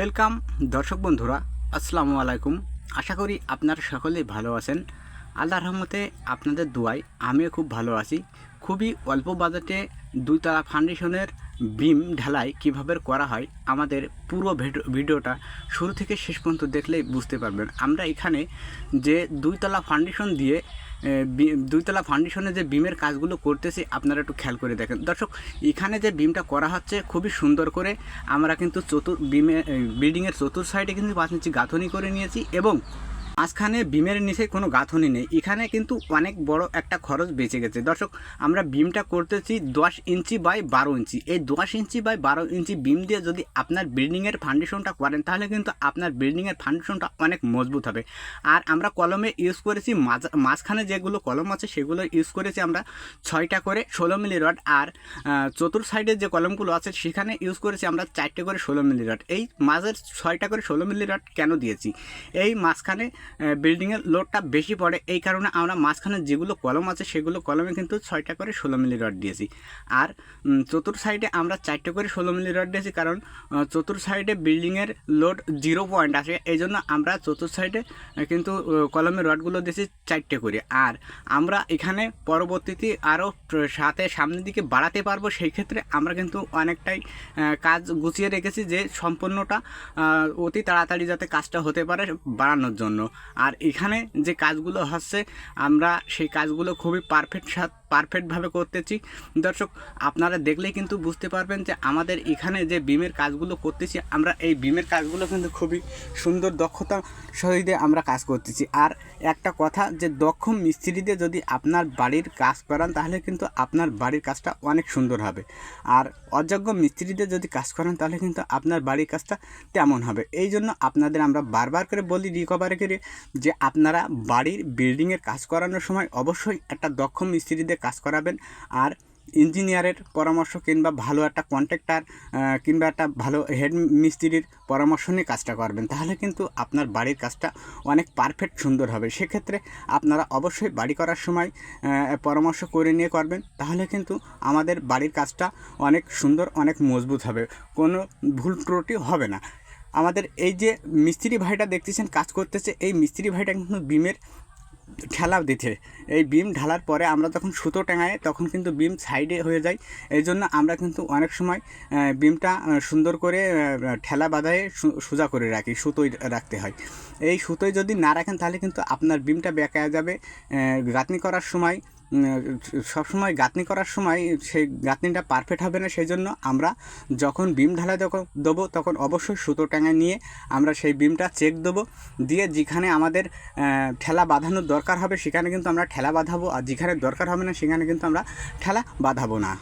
Welcome দর্শক বন্ধুরা, আসসালামু আলাইকুম। আশা করি আপনারা সকলেই ভালো আছেন। আল্লাহর রহমতে আপনাদের দোয়ায় আমিও খুব ভালো আছি। খুবই অল্প বাজেটে দুইতলা ফাউন্ডেশনের বিম ঢালাই কিভাবে করা হয়, আমাদের পুরো ভিডিওটা শুরু থেকে শেষ পর্যন্ত দেখলেই বুঝতে পারবেন। আমরা এখানে যে দুইতলা ফাউন্ডেশন দিয়ে দুইতলা ফাউন্ডেশনে যে বিমের কাজগুলো করতেছি আপনারা একটু খেয়াল করে দেখেন। দর্শক, এখানে যে বিমটা করা হচ্ছে খুবই সুন্দর করে আমরা কিন্তু বিল্ডিংয়ের চতুর্থ সাইডে কিন্তু 5 ইঞ্চি গাঁথনি করে নিয়েছি এবং মাঝখানে বিমের নিচে কোনো গাঁথনি নেই। এখানে কিন্তু অনেক বড় একটা খরচ বেঁচে গেছে। দর্শক, আমরা বিমটা করতেছি 10 ইঞ্চি বাই 12 ইঞ্চি। এই 10 ইঞ্চি বাই 12 ইঞ্চি বিম দিয়ে যদি আপনার বিল্ডিংয়ের ফাউন্ডেশনটা করেন তাহলে কিন্তু আপনার বিল্ডিংয়ের ফাউন্ডেশনটা অনেক মজবুত হবে। আর আমরা কলমে ইউজ করেছি মাঝখানে যেগুলো কলম আছে সেগুলো ইউজ করেছি আমরা 6টা করে 16 মিলি রড। আর চতুর্থ সাইডে যে কলমগুলো আছে সেখানে ইউজ করেছি আমরা 4টে করে 16 মিলি রড। এই মাঝের 6টা করে 16 মিলি রড কেন দিয়েছি? এই মাঝখানে বিল্ডিংয়ের লোডটা বেশি পড়ে, এই কারণে আমরা মাঝখানে যেগুলো কলম আছে সেগুলো কলমে কিন্তু 6টা করে 16 মিলি রড দিয়েছি। আর চতুর্থ সাইডে আমরা 4টে করে 16 মিলি রড দিয়েছি, কারণ চতুর্থ সাইডে বিল্ডিংয়ের লোড 0 পয়েন্ট আসে, এই জন্য আমরা চতুর্থ সাইডে কিন্তু কলমের রডগুলো দিয়েছি 4টে করে। আর আমরা এখানে পরবর্তীতে আরও সামনের দিকে বাড়াতে পারবো, সেই ক্ষেত্রে আমরা কিন্তু অনেকটাই কাজ গুছিয়ে রেখেছি যে সম্পূর্ণটা অতি তাড়াতাড়ি যাতে কাজটা হতে পারে বাড়ানোর জন্য। আর এখানে যে কাজগুলো হচ্ছে আমরা সেই কাজগুলো খুবই পারফেক্টভাবে করতেছি। দর্শক, আপনারা দেখলেই কিন্তু বুঝতে পারবেন যে আমাদের এখানে যে বিমের কাজগুলো করতেছি আমরা এই বিমের কাজগুলো কিন্তু খুবই সুন্দর দক্ষতার সহিত আমরা কাজ করতেছি। আর একটা কথা, যে দক্ষ মিস্ত্রি দিয়ে যদি আপনার বাড়ির কাজ করান তাহলে কিন্তু আপনার বাড়ির কাজটা অনেক সুন্দর হবে। আর অযোগ্য মিস্ত্রি দিয়ে যদি কাজ করান তাহলে কিন্তু আপনার বাড়ির কাজটা তেমন হবে। এই জন্য আপনাদের আমরা বারবার করে বলি, রিকভারি করে, যে আপনারা বাড়ির বিল্ডিংয়ের কাজ করানোর সময় অবশ্যই একটা দক্ষ মিস্ত্রি দিয়ে কাজ করাবেন। আর ইঞ্জিনিয়ারের পরামর্শ কিংবা ভালো একটা কন্ট্রাক্টর কিংবা একটা ভালো হেড মিস্ত্রির পরামর্শ নিয়ে কাজটা করবেন, তাহলে কিন্তু আপনার বাড়ির কাজটা অনেক পারফেক্ট সুন্দর হবে। সেক্ষেত্রে আপনারা অবশ্যই বাড়ি করার সময় পরামর্শ করে নিয়ে করবেন, তাহলে কিন্তু আমাদের বাড়ির কাজটা অনেক সুন্দর, অনেক মজবুত হবে, কোনো ভুল ত্রুটি হবে না। আমাদের এই যে মিস্ত্রি ভাইটা দেখতেছেন কাজ করতেছে, এই মিস্ত্রি ভাইটা কিন্তু বিমের ঠেলা দিতে, এই বিম ঢালার পরে আমরা যখন সুতো টাঙাই তখন কিন্তু বিম সাইডে হয়ে যায়। এই জন্য আমরা কিন্তু অনেক সময় বিমটা সুন্দর করে ঠেলা বাঁধায় সোজা করে রাখি, সুতোয় রাখতে হয়। এই সুতোয় যদি না রাখেন তাহলে কিন্তু আপনার বিমটা বেঁকা যাবে। গাঁথনি করার সময় সবসময় গাঁথনি করার সময় সেই গাঁথনিটা পারফেক্ট হবে না। সেই জন্য আমরা যখন বিম ঢালা দেবো তখন অবশ্যই সুতো টাঙায় নিয়ে আমরা সেই বিমটা চেক দেবো, দিয়ে যেখানে আমাদের ঠেলা বাঁধানোর দরকার হবে সেখানে কিন্তু আমরা ঠেলা বাঁধাবো, আর যেখানে দরকার হবে না সেখানে কিন্তু আমরা ঠেলা বাঁধাবো না।